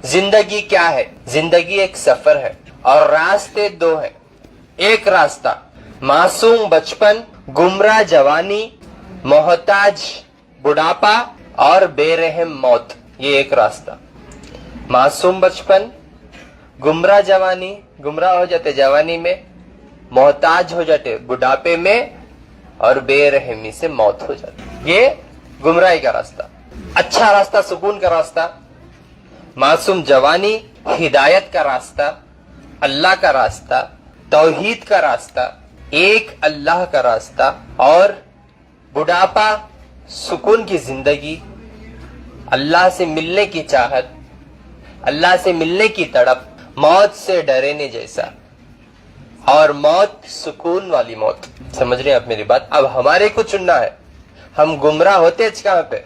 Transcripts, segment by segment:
जिंदगी क्या है? जिंदगी एक सफर है और रास्ते दो हैं। एक रास्ता मासूम बचपन, गुमराह जवानी, मोहताज बुढ़ापा और बेरहम मौत। ये एक रास्ता। मासूम बचपन, गुमराह जवानी, गुमराह हो जाते जवानी में, मोहताज हो जाते बुढ़ापे में और बेरहमी से मौत हो जाती। ये गुमराही का रास्ता। अच्छा रास्ता सुकून का रास्ता, मासूम जवानी हिदायत का रास्ता, अल्लाह का रास्ता, तौहीद का रास्ता, एक अल्लाह का रास्ता, और बुढ़ापा सुकून की जिंदगी, अल्लाह से मिलने की चाहत, अल्लाह से मिलने की तड़प, मौत से डरने जैसा, और मौत सुकून वाली मौत। समझ रहे हैं आप मेरी बात? अब हमारे को चुनना है। हम गुमराह होते कहां पे?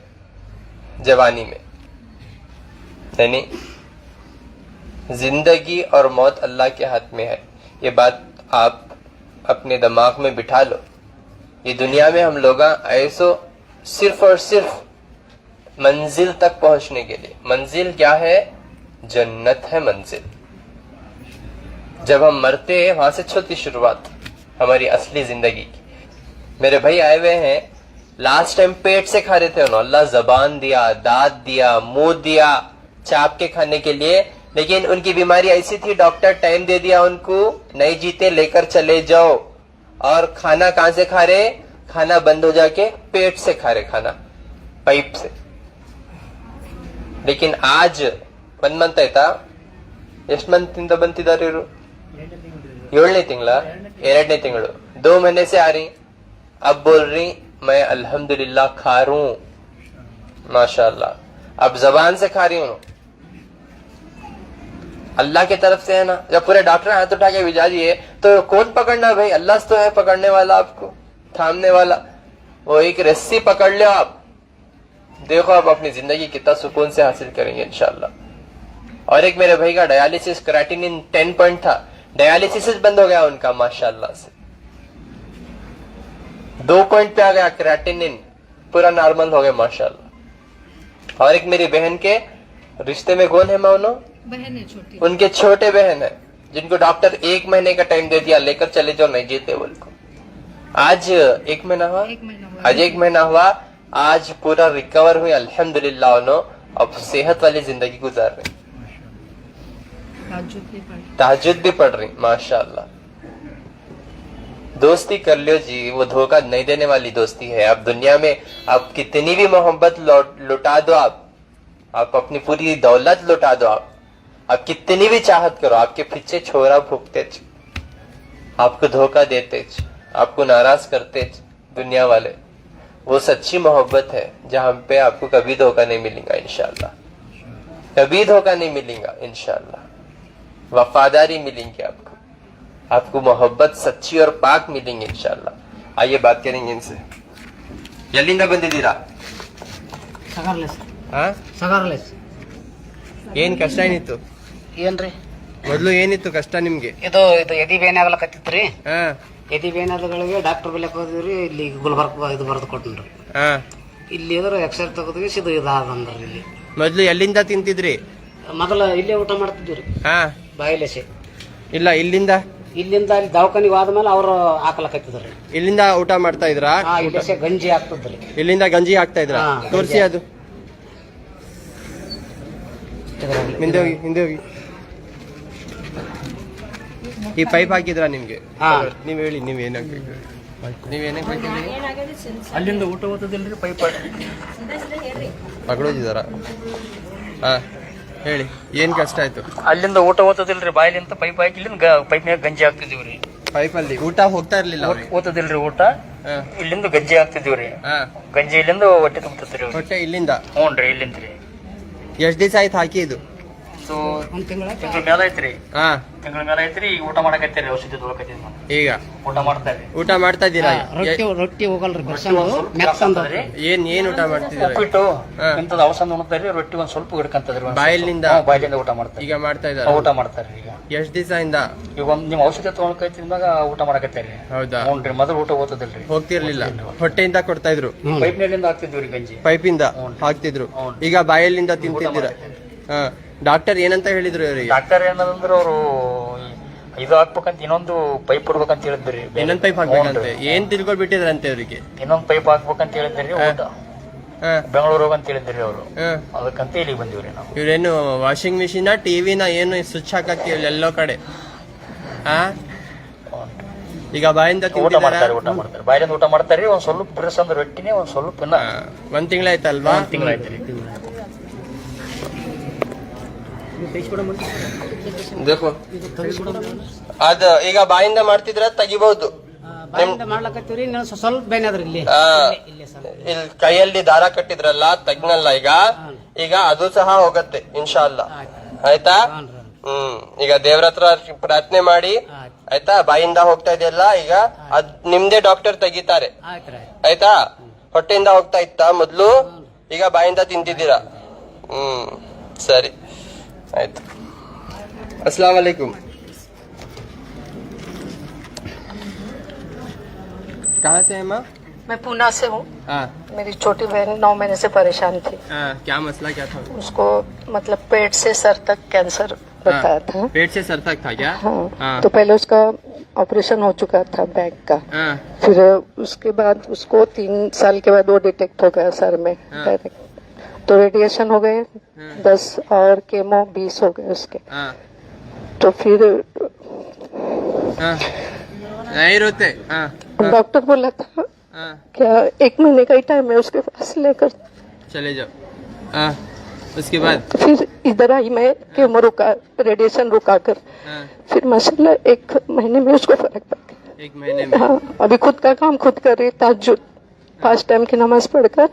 जवानी में। नहीं, जिंदगी और मौत अल्लाह के हाथ में है। ये बात आप अपने दिमाग में बिठा लो। ये दुनिया में हम लोग ऐसो सिर्फ और सिर्फ मंजिल तक पहुंचने के लिए। मंजिल क्या है? जन्नत है मंजिल। जब हम मरते हैं वहां से छोटी शुरुआत हमारी असली जिंदगी की। मेरे भाई आए हुए हैं, लास्ट टाइम पेट से खा रहे थे उन्होंने। अल्लाह जबान दिया, दांत दिया, मुंह दिया चाप के खाने के लिए, लेकिन उनकी बीमारी ऐसी थी, डॉक्टर टाइम दे दिया उनको, नहीं जीते लेकर चले जाओ। और खाना कहां से खा रहे? खाना बंद हो जाके पेट से खा रहे, खाना पाइप से। लेकिन आज 1 ಮಂತ್ ಆಯ್ತಾ? ಎಷ್ಟು ಮಂತ್ ಬಂತಿದ್ದಾರೆ ಇವರು? 7ನೇ ತಿಂಗಳ, 2ನೇ ತಿಂಗಳು, 2 महीने से आ रही। अब बोल रही मैं अल्हम्दुलिल्लाह खा रहा हूं, माशाअल्लाह। अब जबान से खा रही हूं। अल्लाह की तरफ से है ना। जब पूरे डॉक्टर हाथ उठा के भिजा दिए तो कौन पकड़ना भाई? अल्लाह तो है पकड़ने वाला, आपको थामने वाला। वो एक रस्सी पकड़ लो आप, देखो आप अपनी जिंदगी कितना सुकून से हासिल करेंगे इंशाअल्लाह। और एक मेरे भाई का डायलिसिस क्रेटिनिन 10 पॉइंट था, डायलिसिस बंद हो गया उनका माशाअल्लाह से। 2 पॉइंट पे आ गया क्रेटिनिन, पूरा नॉर्मल हो गया माशाअल्लाह। और एक मेरी बहन के रिश्ते में कौन है मानो? बहन है छोटी, उनके छोटे बहन है, जिनको डॉक्टर 1 महीने का टाइम दे दिया, लेकर चले जाओ, नहीं जीते उनको। आज 1 महीना हुआ, आज 1 महीना हुआ, आज पूरा रिकवर हुए अल्हम्दुलिल्लाह। उन्होंने अब सेहत वाली जिंदगी गुजार रहे, तहज्जुद भी पढ़ रही माशाअल्लाह। दोस्ती कर लो जी, वो धोखा नहीं देने वाली दोस्ती है। अब दुनिया में आप कितनी भी मोहब्बत लुटा दो, आप अपनी पूरी दौलत लुटा दो, आप कितनी भी चाहत करो, आपके पीछे छोरा भूखते, आपको धोखा देते, आपको नाराज करते दुनिया वाले। वो सच्ची मोहब्बत है जहां पे आपको कभी धोखा नहीं मिलेगा इंशाअल्लाह, कभी धोखा नहीं मिलेगा इंशाअल्लाह। वफादारी मिलेंगी आपको मोहब्बत सच्ची और पाक मिलेंगे इंशाअल्लाह। आइए बात करेंगे इनसे। ಎಲ್ಲಿಂದ ಬಂದಿದ್ದೀರಾ? ಸಗರ್ಲೆಸ್. ಏನ್ ಕಷ್ಟ ಏನಿತ್ತು? ಏನ್ರಿ ಮೊದಲು ಏನಿತ್ತು ಕಷ್ಟ ನಿಮ್ಗೆ? ಇದು ಎದಿ ಬೇನೆ ಆಗಲಕತ್ತಿತ್ರಿ. ಹಾ, ಎದಿ ಬೇನಾದಗಳಿಗೆ ಡಾಕ್ಟರ್ ಬಲ್ಲಿ ಹೋದ್ರಿ. ಇಲ್ಲಿ ಗುಲ್ಬರ್ಗ ಇದು ಬರೆದು ಕೊಟ್ಟನ್ರಿ. ಹಾ, ಇಲ್ಲಿ ಇದ್ರ ಎಕ್ಸ್ರೇ ತೆಗೆದ್ವಿ, ಇದು ಇದಾದಂದ್ರಿ. ಇಲ್ಲಿ ಮೊದಲು ಎಲ್ಲಿಂದ ತಿಂತಿದ್ರಿ? ಮೊದಲ ಇಲ್ಲೇ ಊಟ ಮಾಡ್ತಿದ್ವಿ. ಹಾ, ಬಾಯಿಲೆಸೆ ಇಲ್ಲ ಇಲ್ಲಿಂದ ಅಲ್ಲಿ ದವಾಖಾನಿಗೆ ಹೋದ್ಮೇಲೆ ಅವ್ರು ಹಾಕಲಕತ್ತಿದ್ರಿ. ಇಲ್ಲಿಂದ ಊಟ ಮಾಡ್ತಾ ಇದ್ರಾ? ಇಲ್ಲೆಸೆ ಗಂಜಿ ಹಾಕ್ತಿದ್ರಿ. ಇಲ್ಲಿಂದ ಗಂಜಿ ಹಾಕ್ತಾ ಇದ್ರ? ತೋರಿಸಿ ಅದು. ಹಿಂದೆ ಹೋಗಿ, ಹಿಂದೆ ಹೋಗಿ. ಈ ಪೈಪ್ ಹಾಕಿದ್ರ ನಿಮ್ಗೆ? ನೀವ್ ಹೇಳಿ, ನೀವ್ ಏನಾಗ್ಬೇಕು? ನೀವೇನಕ್ಕೆ ಹಾಕಿದ್ರಿ? ಅಲ್ಲಿಂದ ಊಟ ಓದದಿಲ್ರಿ, ಪೈಪ್ ಪಕಡೋದಿದಾರ? ಹಾ, ಹೇಳಿ, ಏನ್ ಕಷ್ಟ ಆಯ್ತು? ಅಲ್ಲಿಂದ ಊಟ ಓದದಿಲ್ರಿ, ಬಾಯಿಲಿಂದ ಪೈಪ್ ಹಾಕಿ ಇಲ್ಲಿಂದ ಪೈಪ್ನಾಗ ಗಂಜಿ ಹಾಕ್ತಿದೀವ್ರಿ. ಪೈಪ್ ಅಲ್ಲಿ ಊಟ ಹೋಗ್ತಾ ಇರ್ಲಿಲ್ಲ ಅವ್ರಿಗೆ? ಓದದಿಲ್ರಿ ಊಟ, ಇಲ್ಲಿಂದ ಗಂಜಿ ಹಾಕ್ತಿದೀವ್ರಿ. ಗಂಜಿ ಇಲ್ಲಿಂದ ಹೊಟ್ಟೆ ತುಂಬತೈತ್ರಿ. ಹೊಟ್ಟೆ ಇಲ್ಲಿಂದ? ಹ್ಞೂನ್ರಿ, ಇಲ್ಲಿಂದ್ರಿ. ಎಷ್ಟ್ ದಿವಸ ಆಯ್ತು ಹಾಕಿ ಇದು? ತಿಂಗಳ ಮೇಲೆ ಐತ್ರಿ. ತಿಂಗಳ ಮೇಲೆ ಐತ್ರಿ. ಈಗ ಊಟ ಮಾಡಕತ್ತೀರಿ, ಔಷಧಿ ತೊಗೊಳಕತ್ತೀವಿ. ಈಗ ಊಟ ಮಾಡ್ತಾರ್ರಿ. ಊಟ ಮಾಡ್ತಾ ಇದ್ದೀರಾ? ರೊಟ್ಟಿ ಹೋಗಲ್ರಿ, ಏನ್ ಊಟ ಮಾಡ್ತಿದ್ದೀರಾ? ಉಪ್ಪಿಟ್ಟು ಇಂಥದ್ದು ಔಷಧ ಉಣ್ತಾರ್ರಿ. ರೊಟ್ಟಿ ಒಂದ್ ಸ್ವಲ್ಪ ಹಿಡ್ಕಂತದ್ರಿ. ಬಾಯಿಲಿಂದ ಊಟ ಮಾಡ್ತಾರೆ. ಈಗ ಮಾಡ್ತಾ ಇದ್ದಾರೆ? ಊಟ ಮಾಡ್ತಾರ್ರಿ. ಈಗ ಎಷ್ಟ್ ದಿವಸದಿಂದ? ಈಗ ನಿಮ್ ಔಷಧಿ ತೊಗೊಳಕತ್ತಿದ್ದಾಗ ಊಟ ಮಾಡಕತ್ತೀರಿ. ಹೌದಾ? ಹ್ಞೂನ್ರಿ. ಮೊದಲು ಊಟ ಓದದಿಲ್ರಿ, ಹೋಗ್ತಿರ್ಲಿಲ್ಲ. ಹೊಟ್ಟೆಯಿಂದ ಕೊಡ್ತಾ ಇದ್ರು? ಪೈಪ್ನಲ್ಲಿಂದ ಹಾಕ್ತಿದ್ವಿ ಗಂಜಿ. ಪೈಪಿಂದ ಹಾಕ್ತಿದ್ರು. ಈಗ ಬಾಯಲ್ಲಿಂದ ತಿಂತಿದ್ದೀರಾ? ಡಾಕ್ಟರ್ ಏನಂತ ಹೇಳಿದ್ರು ಇವರಿಗೆ? ಡಾಕ್ಟರ್ ಏನಂದ್ರೆ ಅವರು ಇದು ಹಾಕ್ಬೇಕಂತ ಇನ್ನೊಂದು ಪೈಪ್ ಇಡ್ಬೇಕಂತ ಹೇಳಿದ್ರಿ. ಇನ್ನೊಂದ್ ಪೈಪ್ ಹಾಕ್ಬೇಕಂತೆ. ಏನ್ ತಿಳ್ಕೊಳ್ಬಿಟ್ಟಿದ್ರಂತೆ ಅವ್ರಿಗೆ? ಇನ್ನೊಂದ್ ಪೈಪ್ ಹಾಕ್ಬೇಕಂತ ಹೇಳಿದ್ರಿ. ಊಟ ಬೆಂಗಳೂರು ಹೋಗಂತ ಹೇಳಿದ್ರಿ ಅವರು. ಅದಕ್ಕಂತ ಇಲ್ಲಿಗೆ ಬಂದಿವ್ರಿ ನಾವು. ಇವ್ರೇನು ವಾಷಿಂಗ್ ಮಿಷಿನ್ ಟಿವಿನ ಏನು ಸ್ವಿಚ್ ಹಾಕಕ್ಕೆ ಎಲ್ಲೋ ಕಡೆ ಈಗ ಬಾಯಿಂದ ಊಟ ಮಾಡ್ತಾರೆ ಬಾಯಿಂದ ಊಟ ಮಾಡ್ತಾರೆ. ಒಂದ್ ಸ್ವಲ್ಪ ಬ್ರಸ್ ಅಂದ್ರೆ ರೊಟ್ಟಿನೇ ಒಂದ್ ಸ್ವಲ್ಪ ಒಂದ್ ತಿಂಗಳಾಯ್ತಲ್ವಾ? ತಿಂಗಳಾಯ್ತ್ರಿ. ಅದ ಈಗ ಬಾಯಿಂದ ಮಾಡ್ತಿದ್ರ ತೆಗಿಬಹುದು. ಮಾಡ್ಲಕತ್ತೀವ್ರಿ ಸ್ವಲ್ಪ ಬೇನೆ ಅದ್ರಿ. ಇಲ್ಲಿ ಕೈಯಲ್ಲಿ ದಾರ ಕಟ್ಟಿದ್ರಲ್ಲ ತಗ್ನಲ್ಲ ಈಗ ಅದು ಸಹ ಹೋಗತ್ತೆ ಇನ್ಶಾಅಲ್ಲಾ. ಆಯ್ತಾ? ಈಗ ದೇವ್ರ ಹತ್ರ ಪ್ರಾರ್ಥನೆ ಮಾಡಿ ಆಯ್ತಾ? ಬಾಯಿಂದ ಹೋಗ್ತಾ ಇದೆಯಲ್ಲ ಈಗ ಅದ್ ನಿಮ್ದೇ ಡಾಕ್ಟರ್ ತೆಗಿತಾರೆ. ಆಯ್ತಾ? ಹೊಟ್ಟೆಯಿಂದ ಹೋಗ್ತಾ ಇತ್ತಾ ಮೊದ್ಲು? ಈಗ ಬಾಯಿಂದ ತಿಂತಿದ್ದೀರಾ. ಸರಿ ಆಯ್ತು. अस्सलाम वालेकुम. कहाँ से है माँ? मैं पूना से हूँ. हाँ. मेरी छोटी बहन 9 महीने से परेशान थी. क्या मसला क्या था? उसको मतलब पेट से सर तक कैंसर बताया था. पेट से सर तक था क्या? हाँ. तो पहले उसका ऑपरेशन हो चुका था बैक का. फिर उसके बाद उसको 3 साल के बाद वो डिटेक्ट हो गया सर में डायरेक्ट. तो रेडिएशन हो गए 10 और केमो 20 हो गए उसके. तो फिर नहीं रोते. डॉक्टर बोला था क्या 1 महीने का ही टाइम है उसके पास, लेकर चले जाओ. उसके बाद फिर इधर आई मैं, केमो रुका, रेडिएशन रुका कर. फिर माशाल्लाह 1 महीने में उसको फर्क पड़ गया. 1 महीने में? हाँ. अभी खुद का काम खुद कर रही. ताज्जुद 5 टाइम की नमाज पढ़कर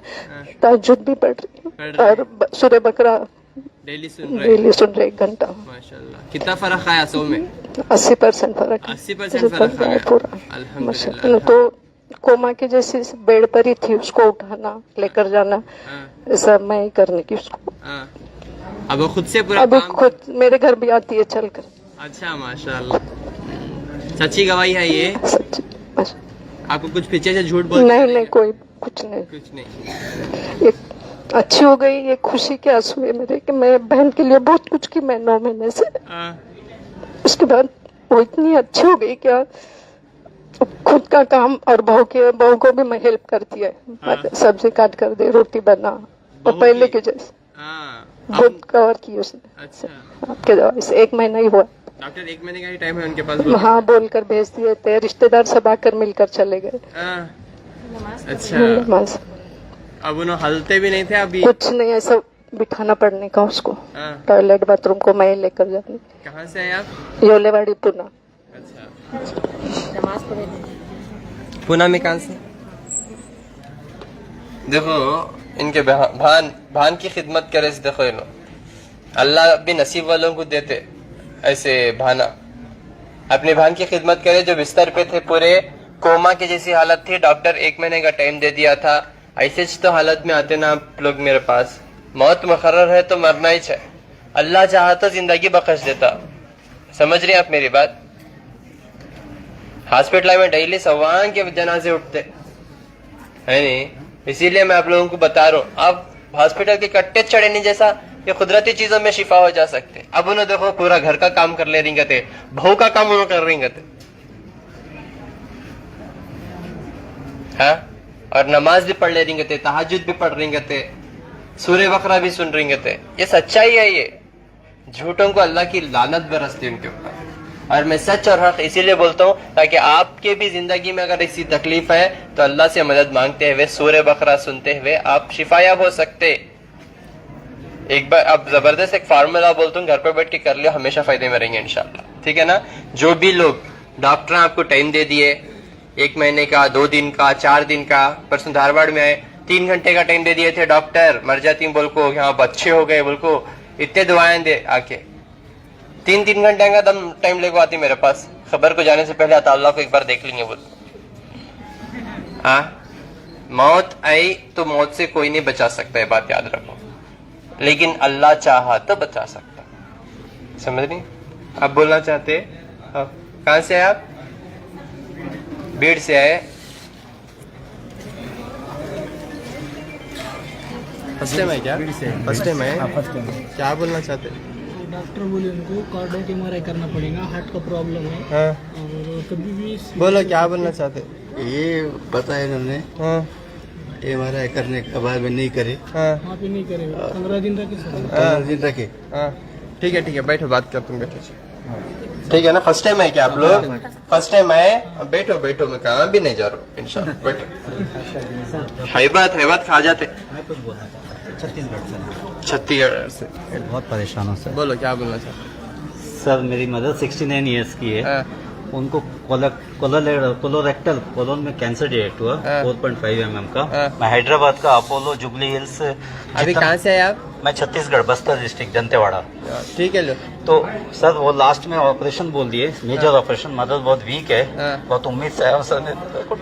ताज्जुद भी पढ़ रही और सूर्य बकरा डेली सुन रहे 1 घंटा. माशाल्लाह. कितना फर्क आया 100 में? 80% फर्क. 80% फर्क आया पूरा. अल्हम्दुलिल्लाह. तो कोमा के जैसे बेड पर ही थी, उसको उठाना लेकर जाना ऐसा मैं ही करने की उसको. अब वो खुद से पूरा अब खुद मेरे घर भी आती है चलकर. अच्छा माशाल्लाह. सच्ची गवाही है ये? सच्ची. आपको कुछ पीछे से झूठ बोल? नहीं कोई कुछ नहीं. एक अच्छी हो गई. ये खुशी के आंसू है मेरे कि मैं बहन के लिए बहुत कुछ की. मैं 9 महीने से उसके बाद वो इतनी अच्छी हो गई क्या खुद का काम और बहू को भी मैं हेल्प करती है. सब्जी काट कर दे, रोटी बना, और पहले के जैसे बहुत कवर की उसने. अच्छा. आपके दवा से 1 महीना ही हुआ. डॉक्टर 1 महीने का ही टाइम है उनके पास? हाँ बोलकर भेज दिए थे. रिश्तेदार सब आकर मिलकर चले गए. अच्छा. अब उन्होंने हलते भी नहीं थे अभी? कुछ नहीं, ऐसा बिठाना पड़ने का उसको. टॉयलेट बाथरूम को मैं लेकर जाने. कहाँ से हैं आप? योलेवाड़ी पूना. अच्छा. पूना में कहाँ से? देखो इनके भान की खिदमत करे. देखो इन अल्लाह भी नसीब वालों को देते ऐसे भाना. अपने भान की खिदमत करे जो बिस्तर पे थे, पूरे कोमा की जैसी हालत थी. डॉक्टर 1 महीने का टाइम दे दिया था. ऐसे तो हालत में आते ना आप लोग मेरे पास. मौत मुकर्रर है तो मरना ही है. अल्लाह चाहा तो जिंदगी बख्श देता. समझ रहे हैं आप मेरी बात? हॉस्पिटल में डेली 100 के जनाजे उठते है नहीं. इसीलिए मैं आप लोगों को बता रहा हूँ. आप हॉस्पिटल के कट्टे चढ़े नहीं जैसा ये कुदरती चीजों में शिफा हो जा सकते. अब उन्हें देखो पूरा घर का काम कर ले रही थे, बहू का काम उन्होंने कर रही थे. हाँ? और नमाज भी पढ़ ले रही थे, तहज्जुद भी पढ़ रही थे, सूर्य बकरा भी सुन रही थे. ये सच्चाई है. ये झूठों को अल्लाह की लानत बरसती उनके ऊपर. और मैं सच और हक इसीलिए बोलता हूँ ताकि आपके भी जिंदगी में अगर ऐसी तकलीफ है तो अल्लाह से मदद मांगते हुए, सूर्य बकरा सुनते हुए आप शिफायाब हो सकते. एक बार अब जबरदस्त एक फार्मूला बोलता हूँ, घर पर बैठ के कर लियो, हमेशा फायदे में रहेंगे इंशाल्लाह. ठीक है ना? जो भी लोग डॉक्टर आपको टाइम दे दिए 1 महीने का, 2 दिन का, 4 दिन का. परसों धारवाड़ में आए 3 घंटे का टाइम दे दिए थे डॉक्टर. मर जाती बोल को, यहाँ बच्चे हो गए बोल को, इतने दुआएं दे आके 3 घंटे का दम टाइम लेको आती मेरे पास. खबर को जाने से पहले आता अल्लाह को एक बार देख लेंगे बोल. मौत आई तो मौत से कोई नहीं बचा सकता है, बात याद रखो. लेकिन अल्लाह चाहा तो बचा सकता. समझ नहीं? आप बोलना चाहते? कहाँ से आप? बीड़ से आए. फर्स्ट टाइम है क्या? फर्स्ट टाइम है. क्या बोलना चाहते? डॉक्टर बोले उनको कार्डियक MRI करना पड़ेगा, हार्ट का प्रॉब्लम है हाँ और कभी भी बोलो क्या बोलना चाहते? ये बताया इन्होंने हाँ MRI करने के बाद में नहीं करे, हाँ वहाँ पे नहीं करेगा, 15 दिन रखे सर। 15 दिन रखे। हाँ ठीक है बैठो, बात कर, तुम बैठो। ठीक है ना, फर्स्ट टाइम है क्या आप लोग? फर्स्ट टाइम आए, अब बैठो, मैं कहाँ भी नहीं जा रहा हूँ इंशाल्लाह, बैठो। हैबत खा जाते। मैं कुछ बोलना चाहता हूँ, छत्तीसगढ़ से बहुत परेशान हूँ सर। बोलो क्या बोलना चाहते? सर मेरी मदर 69 ईयर्स की है, हाँ, उनको कोलोरेक्टल कोलोन में कैंसर डिटेक्ट हुआ 4.5 mm का। हाँ। मैं हैदराबाद का अपोलो जुबली हिल्स। अभी कहाँ से आए आप? मैं छत्तीसगढ़ बस्तर डिस्ट्रिक्ट दंतेवाड़ा। ठीक है लो। तो सर वो लास्ट में ऑपरेशन बोल दिए, मेजर ऑपरेशन। मदर बहुत वीक है, हाँ। बहुत उम्मीद से आया सर ने।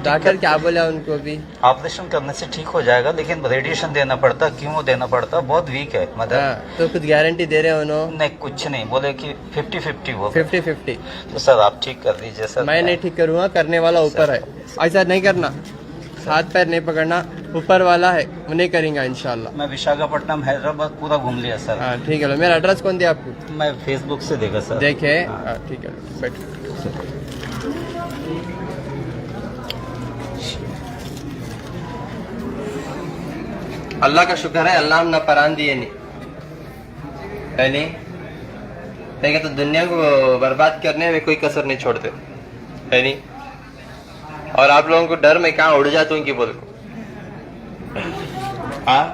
डॉक्टर क्या बोला उनको? अभी ऑपरेशन करने से ठीक हो जाएगा, लेकिन रेडिएशन देना पड़ता, कीमो देना पड़ता, बहुत वीक है मदर। हाँ, तो कुछ गारंटी दे रहे हो उन्होंने? नहीं कुछ नहीं, बोले कि 50-50 वो। 50-50। तो सर आप ठीक कर दीजिए सर। मैं नहीं ठीक करूँगा, करने वाला ऊपर है। ऐसा नहीं करना, हाथ पैर नहीं पकड़ना, ऊपर वाला है उन्हें करेंगे इंशाल्लाह। मैं विशाखापट्टनम हैदराबाद पूरा घूम लिया सर। हाँ ठीक है लो। मेरा एड्रेस कौन दिया आपको? मैं फेसबुक से देखा सर। देखे? हाँ ठीक है लो, बैठो। अल्लाह का शुक्र है, अल्लाह हम ना परान दिए नहीं देखे तो दुनिया को बर्बाद करने में कोई कसर नहीं छोड़ते है नहीं। और आप लोगों को डर में कहाँ उड़ जाता हूँ कि बोल को। हाँ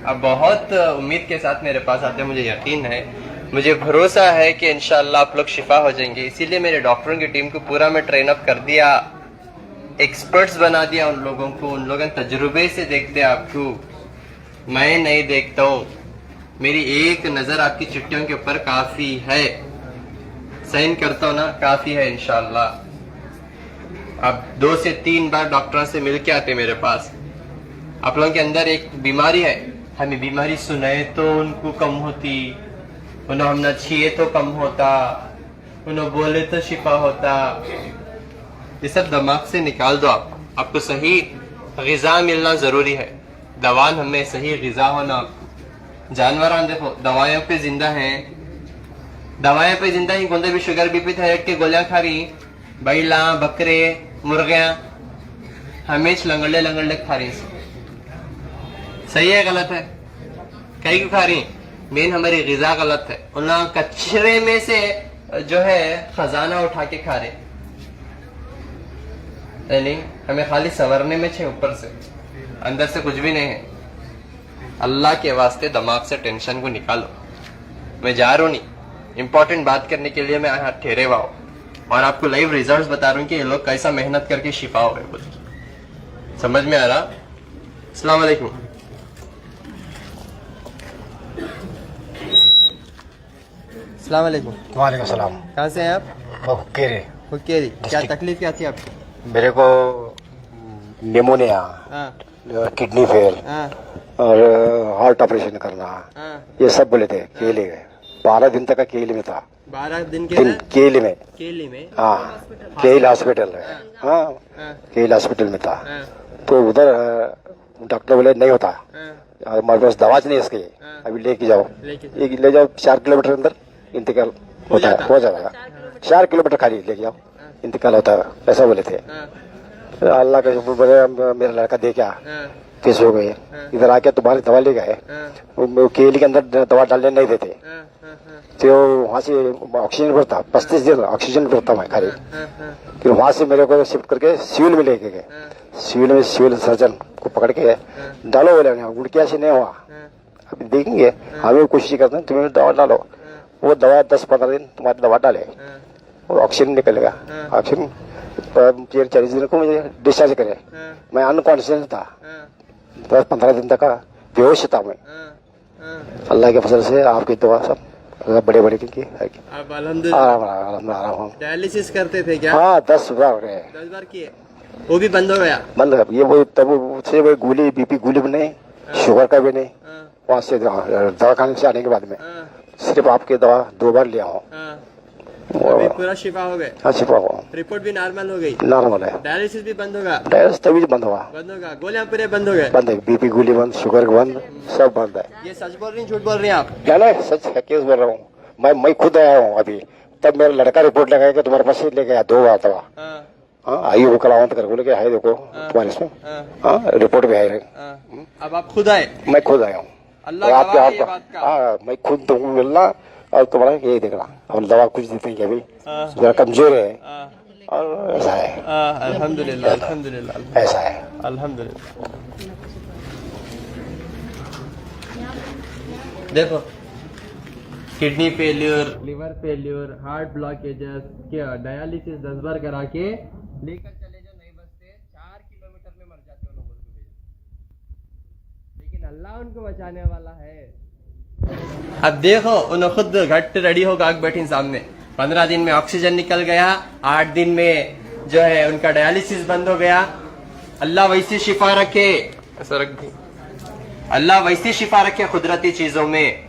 अब बहुत उम्मीद के साथ मेरे पास आते हैं, मुझे यकीन है, मुझे भरोसा है कि इंशाअल्लाह आप लोग शिफा हो जाएंगे। इसीलिए मेरे डॉक्टरों की टीम को पूरा मैं ट्रेन अप कर दिया, एक्सपर्ट्स बना दिया उन लोगों को। उन लोगों तजुर्बे से देखते आपको, मैं नहीं देखता हूँ। मेरी एक नजर आपकी चिट्ठियों के ऊपर काफी है, साइन करता हूँ ना, काफी है इंशाअल्लाह। अब 2 से 3 बार डॉक्टर से मिल के आते मेरे पास। आप लोगों के अंदर एक बीमारी है, हमें बीमारी सुनाए तो उनको कम होती, उन्हें हम न छीए तो कम होता, उन्हें बोले तो शिफा होता। ये सब दिमाग से निकाल दो। आपको सही ग़िज़ा मिलना जरूरी है, दवान हमें सही ग़िज़ा होना। जानवर देखो दवाइयों पे जिंदा हैं, दवाइयों पे जिंदा ही, कोई भी शुगर बीपी थायराइड की गोलियां खा रही, बैला बकरे मुर्गियां हमें लंगड़े खा रही। सही है गलत है? कई क्यों खा रही? मेन हमारी ग़िज़ा गलत है। उन कचरे में से जो है खजाना उठा के खा रहे, नहीं हमें खाली संवरने में छे, ऊपर से अंदर से कुछ भी नहीं है। अल्लाह के वास्ते दिमाग से टेंशन को निकालो। मैं जा रहा हूँ नहीं, इंपॉर्टेंट बात करने के लिए मैं यहाँ ठहरे हुआ हूँ और आपको लाइव रिजल्ट्स बता रहा हूँ कि ये लोग कैसा मेहनत करके शिफा हो गए। समझ में आ रहा? अस्सलाम वालेकुम। अस्सलाम वालेकुम। वालेकुम सलाम। कहाँ से हैं आप? हुक्केरी। हुक्केरी। क्या तकलीफ क्या थी आपको? मेरे को निमोनिया, हाँ किडनी फेल हाँ और हार्ट ऑपरेशन करना, हाँ। ये सब बोले थे। केले में 12 दिन तक का केले में था। 12 दिन के दिन लिए? केले में। केली में? हाँ केल हॉस्पिटल है। हाँ हाँ केल हॉस्पिटल में था। हाँ तो उधर डॉक्टर बोले नहीं होता, हाँ हमारे पास दवा नहीं इसकी, अभी लेके जाओ। लेके ले जाओ 4 किलोमीटर अंदर इंतकाल होता है, हो जाएगा। 4 किलोमीटर खाली लेके जाओ, इंतकाल होता है, ऐसा बोले थे। हाँ अल्लाह का शुक्र, मेरा लड़का दे क्या हाँ केस हो गए। इधर आके तुम्हारी दवा ले गए, वो केले के अंदर दवा डालने नहीं देते, तो वहाँ से ऑक्सीजन भरता 35 दिन ऑक्सीजन भरता मैं खाली। फिर वहाँ से मेरे को शिफ्ट करके सिविल में लेके गए। सिविल में सिविल सर्जन को पकड़ के डालो बोले, उनके ऐसे नहीं हुआ, अभी देखेंगे, हमें कोशिश करते हैं तुम्हें दवा डालो। वो दवा 10-15 दिन तुम्हारी दवा डाले और ऑक्सीजन निकलेगा। ऑक्सीजन 40 दिन को मुझे डिस्चार्ज करे। मैं अनकॉन्शियस था, 10-15 दिन तक का बेहोश था मैं। अल्लाह के फजल से आपकी दुआ सब बड़े बड़े की अब अल्हम्दुलिल्लाह। आराम। डायलिसिस करते थे क्या? हाँ 10 बार हो गए। 10 बार किए, वो भी बंद हो गया? बंद हो गया। ये वो तब उससे वो गोली बीपी गोली भी नहीं, शुगर का भी नहीं। वहाँ से दवाखाने से आने के बाद में सिर्फ आपकी दवा 2 बार लिया हूँ। अभी पूरा शिफा हो गए? हाँ शिफा हुआ, रिपोर्ट भी नॉर्मल हो गई? नॉर्मल है। डायलिसिस भी बंद होगा? डायलिसिस तभी बंद हुआ, गोलियां पूरे बंद हो गए? बंद है, बीपी गोली बंद, शुगर बंद, सब बंद है। ये सच बोल रही हैं झूठ बोल रही हैं आप? क्या नहीं, सच है, केस बोल रहा हूँ। मैं खुद आया हूँ अभी, तब मेरा लड़का रिपोर्ट लगाया कि तुम्हारे पास से लेके आया 2 बार दवा। हाँ आयु वो कलावंत कर बोले कि है देखो तुम्हारे इसमें, हाँ रिपोर्ट भी है। अब आप खुद आए? मैं खुद आया हूँ, अल्लाह गवाह है ये बात का। हाँ मैं खुद तो हूँ मिलना, और तुम्हारा यही देखना, हम दवा कुछ देते हैं अभी जरा कमजोर है और ऐसा है। अल्हम्दुलिल्लाह अल्हम्दुलिल्लाह ऐसा है। अल्हम्दुलिल्लाह। देखो kidney failure, liver failure, heart blockages, क्या डायलिसिस 10 बार करा के लेकर चले जो नहीं बचते, 4 किलोमीटर में मर जाते हो लोगों को, लेकिन अल्लाह उनको बचाने वाला है। अब देखो उन्हें खुद घट रेडी होकर आग बैठी सामने, 15 दिन में ऑक्सीजन निकल गया, 8 दिन में जो है उनका डायलिसिस बंद हो गया। अल्लाह वैसी शिफा रखे, ऐसा रख दी, अल्लाह वैसी शिफा रखे कुदरती चीजों में।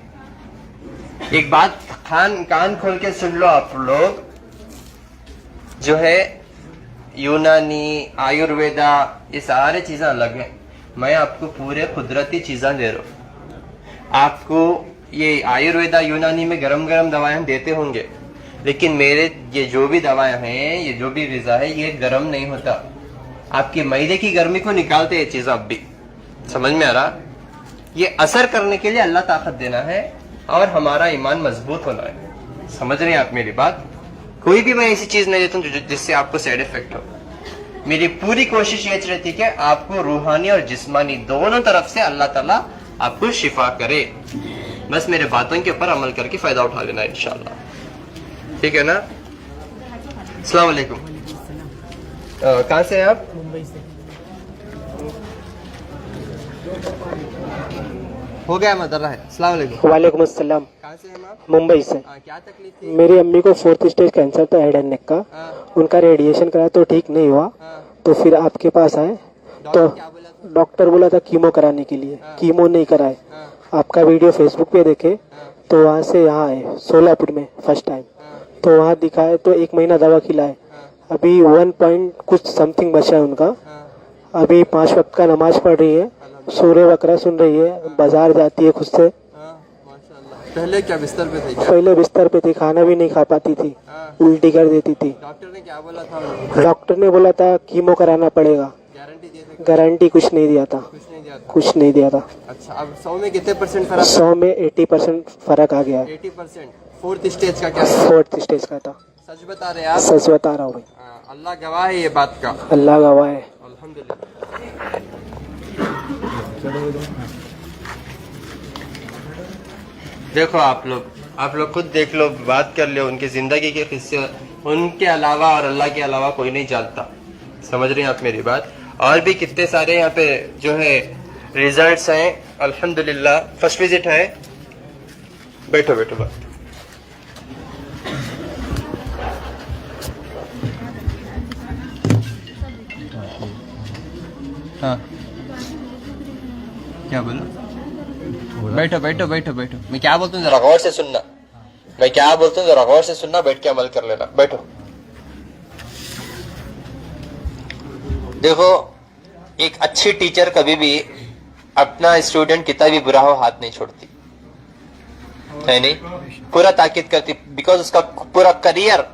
एक बात कान खोल के सुन लो आप लोग, जो है यूनानी, आयुर्वेदा, ये सारे चीजें अलग हैं। मैं आपको पूरे कुदरती चीजें दे रहा हूं। आपको ये आयुर्वेदा, यूनानी में गरम गरम दवाएं देते होंगे, लेकिन मेरे ये जो भी दवाएं हैं, ये जो भी ग़िज़ा है, ये गरम नहीं होता। आपकी मैदे की गर्मी को निकालते हैं ये चीज। अब भी समझ में आ रहा? ये असर करने के लिए अल्लाह ताकत देना है और हमारा ईमान मजबूत होना है। समझ रहे हैं आप मेरी बात? कोई भी मैं ऐसी चीज नहीं देता हूँ जिससे आपको साइड इफेक्ट हो। मेरी पूरी कोशिश ये रहती है कि आपको रूहानी और जिस्मानी दोनों तरफ से अल्लाह ताला आपको शिफा करे। बस मेरे बातों के ऊपर अमल करके फायदा उठा लेना इंशाल्लाह, ठीक है ना? अस्सलाम वालेकुम। कहाँ से हैं आप? मुंबई से। हो गया मदर है। अस्सलाम वालेकुम। वालेकुम अस्सलाम। कहाँ से हैं आप? मुंबई से। क्या तकलीफ थी? मेरी अम्मी को 4th स्टेज कैंसर था हेड एंड नेक का। उनका रेडिएशन कराया तो ठीक नहीं हुआ, तो फिर आपके पास आए तो डॉक्टर बोला था कीमो कराने के लिए, कीमो नहीं कराए। आपका वीडियो फेसबुक पे देखे तो वहाँ से यहाँ आए सोलापुर में फर्स्ट टाइम, तो वहाँ दिखाए तो 1 महीना दवा खिलाए। अभी 1 पॉइंट कुछ समथिंग बचा है उनका। अभी 5 वक्त का नमाज पढ़ रही है, सूर्य बकरा सुन रही है, बाजार जाती है खुद से। पहले क्या बिस्तर पे थे क्या? पहले बिस्तर पे थी, खाना भी नहीं खा पाती थी, उल्टी कर देती थी। डॉक्टर ने क्या बोला था? डॉक्टर ने बोला था कीमो कराना पड़ेगा। गारंटी दिए थे? गारंटी कुछ नहीं दिया था, कुछ नहीं दिया था। कुछ नहीं दिया था। अच्छा, अब 100 में कितने % फर्क? 100 में 80% फर्क आ गया है। 80%। 4th स्टेज का क्या? 4th स्टेज का था। सच बता रहे हैं आप? सच बता रहा हूँ भाई, अल्लाह गवाह है ये बात का। अल्लाह गवाह है। अल्हम्दुलिल्लाह। देखो आप लोग खुद देख लो, बात कर लो, उनकी जिंदगी के किस्से उनके अलावा और अल्लाह के अलावा कोई नहीं जानता। समझ रहे हैं आप मेरी बात? और भी कितने सारे यहाँ पे जो है रिजल्ट्स हैं अल्हम्दुलिल्लाह। फर्स्ट विजिट है, बैठो बैठो बात। हाँ क्या बोलो? बैठो बैठो बैठो बैठो। मैं क्या बोलता हूँ जरा गौर से सुनना। मैं क्या बोलता हूँ जरा गौर से सुनना, बैठ के अमल कर लेना। बैठो। देखो, एक अच्छी टीचर कभी भी अपना स्टूडेंट कितना भी बुरा हो हाथ नहीं छोड़ती है, नहीं, पूरा ताकीद करती। बिकॉज उसका पूरा करियर,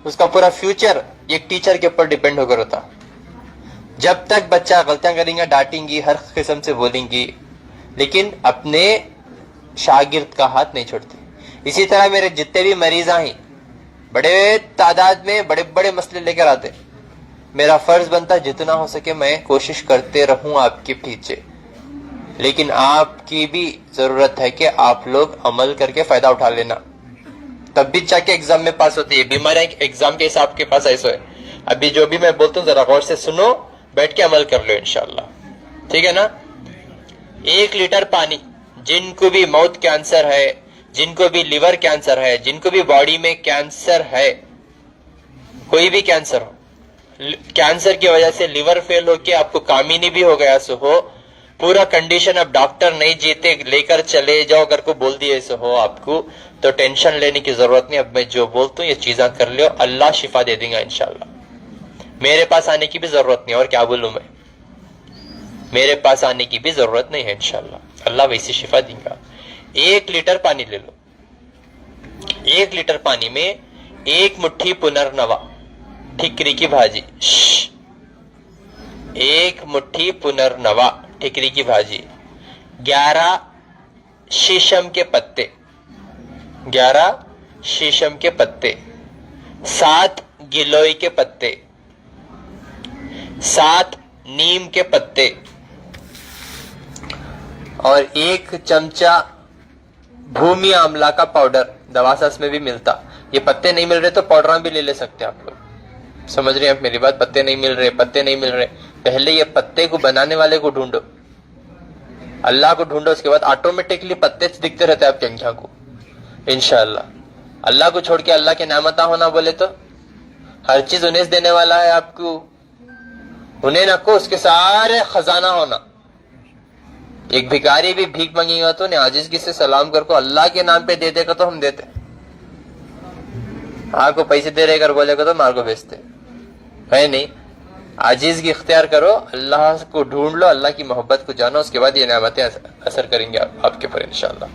उसका पूरा फ्यूचर एक टीचर के ऊपर डिपेंड होकर होता। जब तक बच्चा गलतियां करेंगे, डांटेंगी, हर किस्म से बोलेंगी, लेकिन अपने शागिर्द का हाथ नहीं छोड़ती। इसी तरह मेरे जितने भी मरीज हैं बड़े तादाद में बड़े बड़े मसले लेकर आते, मेरा फर्ज बनता है जितना हो सके मैं कोशिश करते रहूं आपके पीछे, लेकिन आपकी भी जरूरत है कि आप लोग अमल करके फायदा उठा लेना, तब भी जाके एग्जाम में पास होती है। बीमारियां एग्जाम के हिसाब के पास ऐसा है। अभी जो भी मैं बोलता हूँ जरा गौर से सुनो, बैठ के अमल कर लो इंशाल्लाह, ठीक है ना? 1 लीटर पानी, जिनको भी माउथ कैंसर है, जिनको भी लिवर कैंसर है, जिनको भी बॉडी में कैंसर है, कोई भी कैंसर हो, कैंसर की वजह से लिवर फेल होके आपको कामिनी भी हो गया सो हो, पूरा कंडीशन अब डॉक्टर नहीं जीते, लेकर चले जाओ घर को बोल दिए सो हो आपको, तो टेंशन लेने की जरूरत नहीं। अब मैं जो बोलता हूँ ये चीजें कर लो, अल्लाह शिफा दे देगा इंशाल्लाह। मेरे पास आने की भी जरूरत नहीं, और क्या बोलूं मैं, मेरे पास आने की भी जरूरत नहीं है इंशाल्लाह, अल्लाह वैसी शिफा देगा। 1 लीटर पानी ले लो, 1 लीटर पानी में 1 मुट्ठी पुनर्नवा ठिकरी की भाजी, 1 मुट्ठी पुनर्नवा ठिकरी की भाजी, 11 शीशम के पत्ते, 11 शीशम के पत्ते, 7 गिलोय के पत्ते, 7 नीम के पत्ते और 1 चमचा भूमि आंवला का पाउडर। दवासास में भी मिलता, ये पत्ते नहीं मिल रहे तो पाउडर भी ले ले सकते हैं आप लोग। समझ रहे हैं आप मेरी बात? पत्ते नहीं मिल रहे, पत्ते नहीं मिल रहे, पहले ये पत्ते को बनाने वाले को ढूंढो, अल्लाह को ढूंढो, उसके बाद ऑटोमेटिकली पत्ते दिखते रहते हैं आपकी आंखों को इंशाअल्लाह। अल्लाह को छोड़ के अल्लाह के नामता होना बोले तो हर चीज उन्हें देने वाला है आपको, उन्हें न को उसके सारे खजाना होना। एक भिखारी भी भीख मांगेगा तो उन्हें आजिज़गी से सलाम कर को अल्लाह के नाम पे दे देगा तो हम देते, आपको पैसे दे रहे कर बोलेगा तो मार को भेजते है नहीं। आजिज़गी इख्तियार करो, अल्लाह को ढूंढ लो, अल्लाह की मोहब्बत को जानो, उसके बाद ये नेमतें असर करेंगे आपके पर इंशाअल्लाह।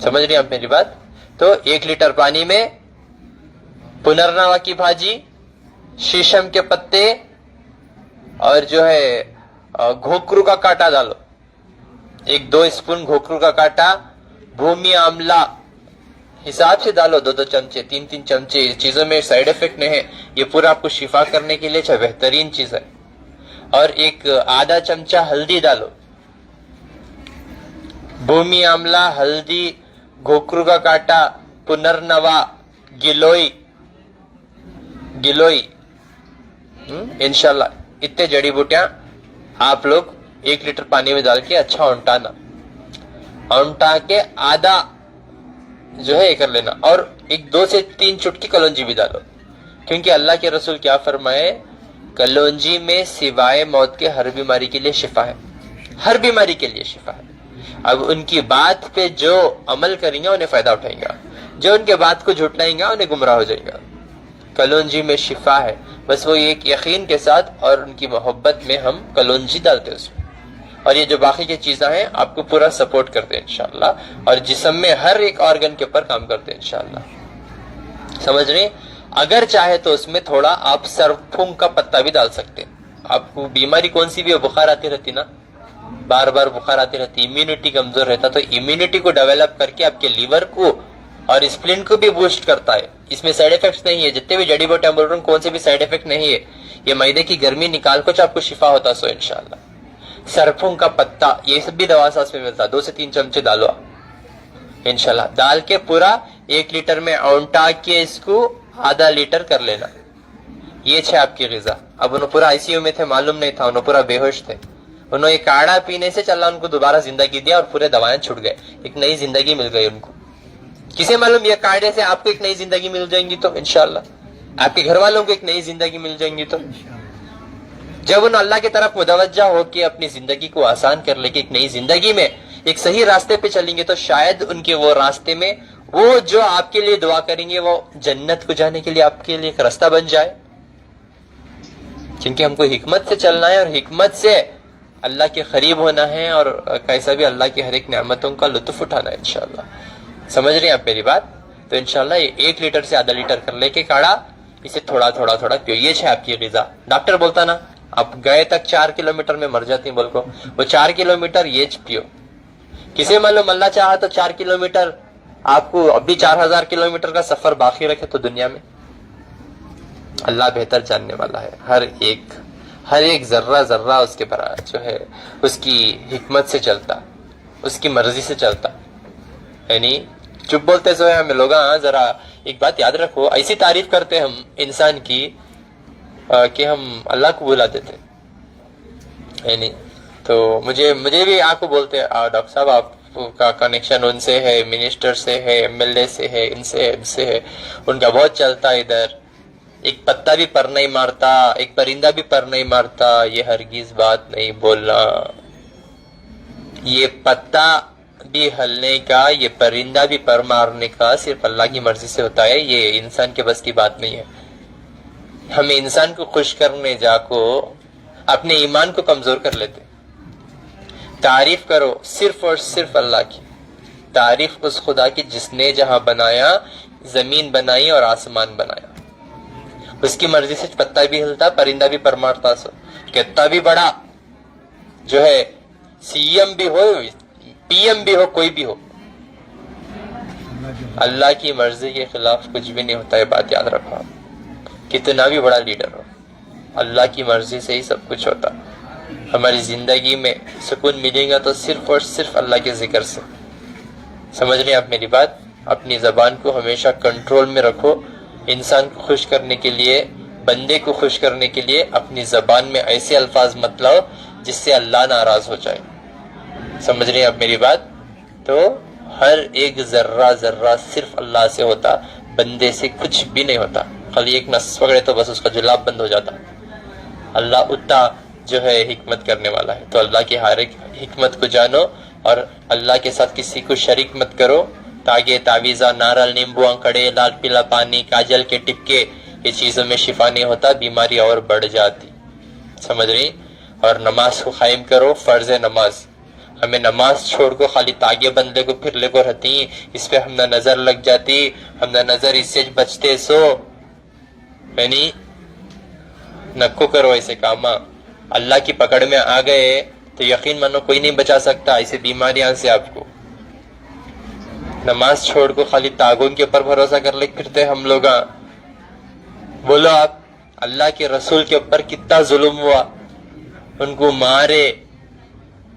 समझ रही आप मेरी बात? तो 1 लीटर पानी में पुनर्नवा की भाजी, शीशम के पत्ते और जो है घोकरू का कांटा डालो, 1-2 स्पून घोकरू का कांटा, भूमि आंवला हिसाब से डालो, 2-2 चमचे, 3-3 चमचे। इस चीजों में साइड इफेक्ट नहीं है, ये पूरा आपको शिफा करने के लिए अच्छा बेहतरीन चीज है। और 1 आधा चमचा हल्दी डालो, भूमि आंवला, हल्दी, घोकरू का कांटा, पुनर्नवा, गिलोय इंशाल्लाह इतने जड़ी बूटियां आप लोग 1 लीटर पानी में डाल के अच्छा औंटा के आधा जो है ये कर लेना, और 2 से 3 चुटकी कलौंजी भी डालो, क्योंकि अल्लाह के रसूल क्या फरमाए, कलौंजी में सिवाय मौत के हर बीमारी के लिए शिफा है, हर बीमारी के लिए शिफा है। अब उनकी बात पे जो अमल करेंगे उन्हें फायदा उठाएगा, जो उनके बात को झुटलाएंगा उन्हें गुमराह हो जाएगा। कलौंजी में शिफा है, बस वो एक यकीन के साथ और उनकी मोहब्बत में हम कलौंजी डालते हैं उसमें, और ये जो बाकी की चीजें हैं आपको पूरा सपोर्ट करते हैं इंशाअल्लाह, और जिस्म में हर एक ऑर्गन के ऊपर काम करते हैं इंशाअल्लाह। समझ रहे? अगर चाहे तो उसमें थोड़ा आप सरफूंग का पत्ता भी डाल सकते हैं। आपको बीमारी कौन सी भी हो, बुखार आती रहती ना, बार बार बुखार आती रहती, इम्यूनिटी कमजोर रहता, तो इम्यूनिटी को डेवलप करके आपके लीवर को और स्प्लिन को भी बूस्ट करता है। इसमें साइड इफेक्ट्स नहीं है, जितने भी जड़ी बूटियां बोल रहा हूँ कौन से भी साइड इफेक्ट नहीं है। ये मैदे की गर्मी निकाल को आपको शिफा होता सो इंशाअल्लाह। सरफूंग का पत्ता, ये सब भी दवा सास में मिलता, 2 से 3 चमचे डालो इंशाल्लाह। डाल के पूरा 1 लीटर में औंटा के इसको आधा लीटर कर लेना। ये छे आपकी ग़िज़ा। अब उन्होंने पूरा आईसीयू में थे, मालूम नहीं था, उन्होंने पूरा बेहोश थे, उन्होंने ये काढ़ा पीने से चला उनको दोबारा जिंदगी दिया और पूरे दवाएं छूट गए, एक नई जिंदगी मिल गई उनको। किसे मालूम ये काढ़े से आपको एक नई जिंदगी मिल जाएंगी तो इंशाल्लाह, आपके घर वालों को एक नई जिंदगी मिल जाएंगी। तो जब उन अल्लाह की तरफ मुतवज्जा हो के अपनी जिंदगी को आसान कर लेके एक नई जिंदगी में एक सही रास्ते पे चलेंगे, तो शायद उनके वो रास्ते में वो जो आपके लिए दुआ करेंगे वो जन्नत को जाने के लिए आपके लिए एक रास्ता बन जाए। क्योंकि हमको हिकमत से चलना है और हिकमत से अल्लाह के करीब होना है, और कैसा भी अल्लाह की हर एक नेमतों का लुत्फ उठाना है इंशाल्लाह। समझ रहे हैं आप मेरी बात? तो इंशाल्लाह ये 1 लीटर से आधा लीटर कर लेके काढ़ा, इसे थोड़ा थोड़ा थोड़ा पियो। ये है आपकी ग़िज़ा। डॉक्टर बोलता ना आप गए तक 4 किलोमीटर में मर जाती बोल को, वो 4 किलोमीटर ये पियो। किसे मालूम अल्लाह चाहा तो 4 किलोमीटर आपको अभी 4000 किलोमीटर का सफर बाकी रखे तो दुनिया में। अल्लाह बेहतर जानने वाला है, हर एक जर्रा जर्रा उसके पर जो है उसकी हिकमत से चलता, उसकी मर्जी से चलता। यानी चुप बोलते जो है हमें लोग, जरा एक बात याद रखो, ऐसी तारीफ करते हम इंसान की कि हम अल्लाह को बुला देते। यानी तो मुझे भी आपको बोलते हैं डॉक्टर साहब आपका कनेक्शन उनसे है, मिनिस्टर से है, एमएलए से है, इनसे है, उनका बहुत चलता है इधर। एक पत्ता भी पर नहीं मारता, एक परिंदा भी पर नहीं मारता, ये हरगिज बात नहीं बोलना। ये पत्ता भी हलने का, ये परिंदा भी पर मारने का सिर्फ अल्लाह की मर्जी से होता है, ये इंसान के बस की बात नहीं है। हम इंसान को खुश करने जाको अपने ईमान को कमजोर कर लेते। तारीफ करो सिर्फ और सिर्फ अल्लाह की, तारीफ उस खुदा की जिसने जहां बनाया, जमीन बनाई और आसमान बनाया। उसकी मर्जी से पत्ता भी हिलता, परिंदा भी परमारता, सो कितना भी बड़ा जो है सीएम भी हो, पीएम भी हो, कोई भी हो, अल्लाह की मर्जी के खिलाफ कुछ भी नहीं होता है। बात याद रखो, कितना भी बड़ा लीडर हो, अल्लाह की मर्जी से ही सब कुछ होता। हमारी जिंदगी में सुकून मिलेगा तो सिर्फ और सिर्फ अल्लाह के जिक्र से। समझ रहे हैं आप मेरी बात? अपनी जबान को हमेशा कंट्रोल में रखो। इंसान को खुश करने के लिए, बंदे को खुश करने के लिए अपनी जबान में ऐसे अल्फाज मत लाओ जिससे अल्लाह नाराज हो जाए। समझ रहे हैं आप मेरी बात? तो हर एक जर्रा जर्रा सिर्फ अल्लाह से होता, बंदे से कुछ भी नहीं होता। खाली एक नस पकड़े तो बस उसका जुलाब बंद हो जाता। अल्लाह उतना जो है हिकमत करने वाला है। तो अल्लाह की हर एक हिकमत को जानो और अल्लाह के साथ किसी को शरीक मत करो। तागे, तावीज़ा, नारल, नींबू, अंकड़े, लाल पीला पानी, काजल के टिक्के, ये चीजों में शिफा नहीं होता, बीमारी और बढ़ जाती। समझ रही? और नमाज को कायम करो, फर्ज है नमाज। हमें नमाज छोड़ को खाली तागे बंदे को फिरले को रहती, इस पे हमने नजर लग जाती, हमने नजर इससे बचते, सो यानी नको करो ऐसे काम। अल्लाह की पकड़ में आ गए तो यकीन मानो कोई नहीं बचा सकता ऐसी बीमारियां से आपको। नमाज छोड़ को खाली तागों के ऊपर भरोसा कर ले फिरते हम लोग। बोलो आप, अल्लाह के रसूल के ऊपर कितना जुल्म हुआ। उनको मारे,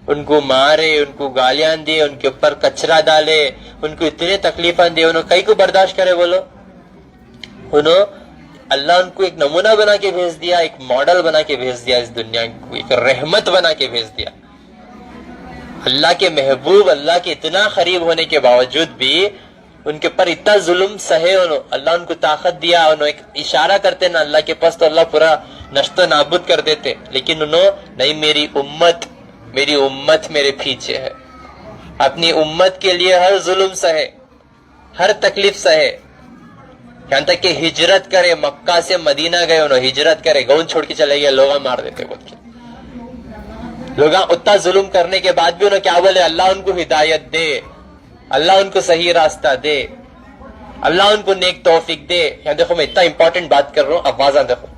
उनको गालियां दिए, उनके ऊपर कचरा डाले, उनको इतने तकलीफां दिए, उन्होंने कई को बर्दाश्त करे। बोलो, उन्होंने अल्लाह उनको एक नमूना बना के भेज दिया, एक मॉडल बना के भेज दिया, इस दुनिया को एक रहमत बना के भेज दिया। अल्लाह के महबूब, अल्लाह के इतना करीब होने के बावजूद भी उनके ऊपर इतना जुल्म सहे। अल्लाह उनको ताकत दिया, उन्होंने एक इशारा करते ना अल्लाह के पास तो अल्लाह पूरा नश्तो नाबूद कर देते। लेकिन उन्होंने नहीं, मेरी उम्मत मेरे पीछे है। अपनी उम्मत के लिए हर जुल्म सहे, हर तकलीफ सहे, यहाँ तक कि हिजरत करे। मक्का से मदीना गए, उन्होंने हिजरत करे, गाँव छोड़ के चले गए, लोग मार देते बोल के। लोग उतना जुल्म करने के बाद भी उन्होंने क्या बोले? अल्लाह उनको हिदायत दे, अल्लाह उनको सही रास्ता दे, अल्लाह उनको नेक तौफीक दे। यहाँ देखो, मैं इतना इंपॉर्टेंट बात कर रहा हूँ, आवाजा देखो।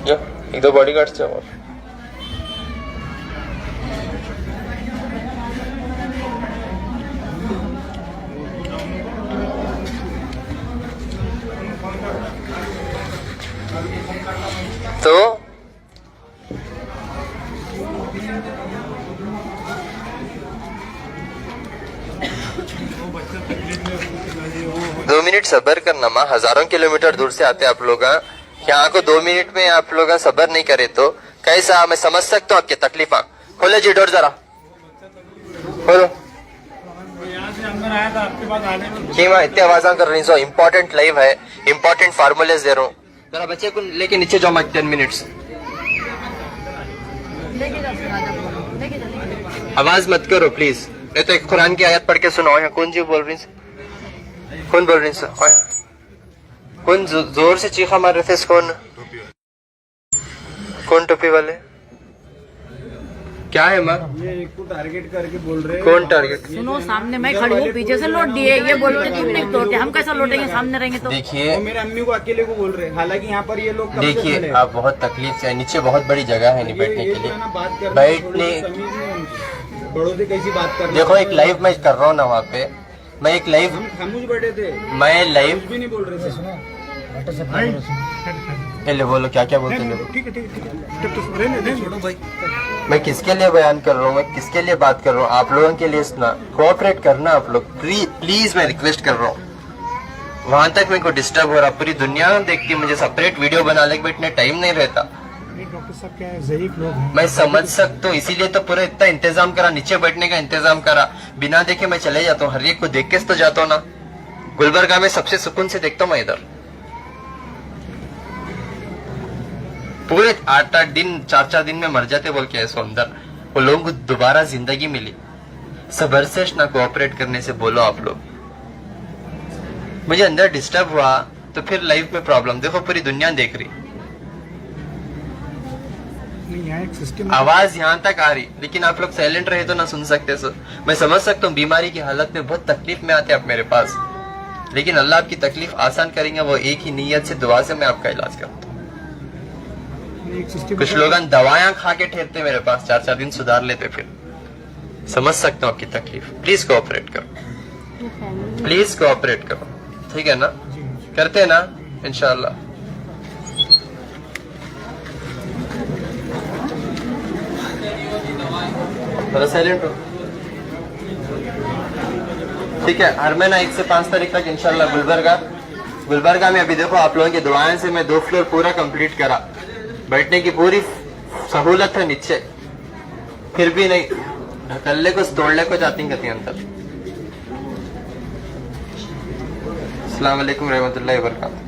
जो एक दो बॉडीगार्ड से और तो 2 मिनट सब्र करना माँ। हजारों किलोमीटर दूर से आते आप लोग, यहाँ को 2 मिनट में आप लोग सब्र नहीं करे तो कैसा? मैं समझ सकता हूँ आपकी तकलीफा। खोलो जी डोर जरा, खोलो। जी माँ, इतनी आवाजा कर रही हूँ, इम्पोर्टेंट लाइव है, इम्पोर्टेंट फार्मूलेस दे रहा हूँ। जरा बच्चे को लेके नीचे जाओ, मैं 10 मिनट्स। आवाज मत करो प्लीज, नहीं तो एक कुरान की आयत पढ़ के सुनाओ। यहाँ कौन जी बोल रही है? कौन बोल रही है? कौन जोर से चीखा मार रहे थे? कौन टोपी वाले? क्या है माँ? ये एक को टारगेट करके बोल रहे हैं। कौन टारगेट? सुनो, सामने मैं खड़ी हूँ, पीछे से लौट दिए। ये बोल रहे तुम नहीं लौटे, हम कैसा लौटेंगे? सामने रहेंगे तो। देखिए, मेरे अम्मी को अकेले को बोल रहे हैं, हालांकि यहाँ पर ये लोग देखिए आप बहुत तकलीफ से, नीचे बहुत बड़ी जगह है नहीं बैठने के लिए, बैठने बड़ों से कैसी बात कर। देखो, एक लाइव मैं कर रहा हूँ ना वहाँ पे, मैं एक लाइव खामोश बैठे थे, मैं लाइव भी नहीं बोल रहे थे। ले बोलो, क्या क्या बोलते हैं? ठीक है, छोड़ो भाई। मैं किसके लिए बयान कर रहा हूँ, मैं किसके लिए बात कर रहा हूँ? आप लोगों के लिए सुना, कोऑपरेट करना आप लोग, प्लीज मैं रिक्वेस्ट कर रहा हूँ। वहां तक मेरे को डिस्टर्ब हो रहा, पूरी दुनिया देखती, मुझे सेपरेट वीडियो बना ले बैठने टाइम नहीं रहता। डॉक्टर साहब क्या है, ज़ईफ लोग हैं। मैं समझ सकता हूँ, इसीलिए तो पूरा इतना इंतजाम करा, नीचे बैठने का इंतजाम करा। बिना देखे मैं चले जाता हूँ, हर एक को देख के तो जाता हूँ ना। गुलबर्गा में सबसे सुकून से देखता हूँ मैं इधर। पूरे 8-8 दिन 4-4 दिन में मर जाते बोल के ऐसा अंदर, वो लोगों को दोबारा जिंदगी मिली। सबर से ना कोऑपरेट करने से बोलो आप लोग। मुझे अंदर डिस्टर्ब हुआ तो फिर लाइफ में प्रॉब्लम। देखो पूरी दुनिया देख रही। यहाँ एक सिस्टम आवाज यहाँ तक आ रही, लेकिन आप लोग साइलेंट रहे तो ना सुन सकते सर। मैं समझ सकता हूँ बीमारी की हालत में बहुत तकलीफ में आते आप मेरे पास, लेकिन अल्लाह आपकी तकलीफ आसान करेंगे। वो एक ही नीयत से दुआ से मैं आपका इलाज करता हूँ। एक सिस्टम कुछ लोग दवाएं खा के ठहरते मेरे पास, 4-4 दिन सुधार लेते, फिर समझ सकता हूँ आपकी तकलीफ। प्लीज कोऑपरेट करो, प्लीज कोऑपरेट करो, ठीक है ना? करते हैं ना इंशाल्लाह। थोड़ा साइलेंट हो, ठीक है? हर महीना 1 से 5 तारीख तक इंशाल्लाह गुलबर्गा में। अभी देखो आप लोगों की दुआएं से मैं 2 फ्लोर पूरा कंप्लीट करा, बैठने की पूरी सहूलत है नीचे, फिर भी नहीं ढकल्ले को तोड़ने को जाती गति अंतर। अस्सलाम वालेकुम रहमतुल्लाहि व बरकातहू।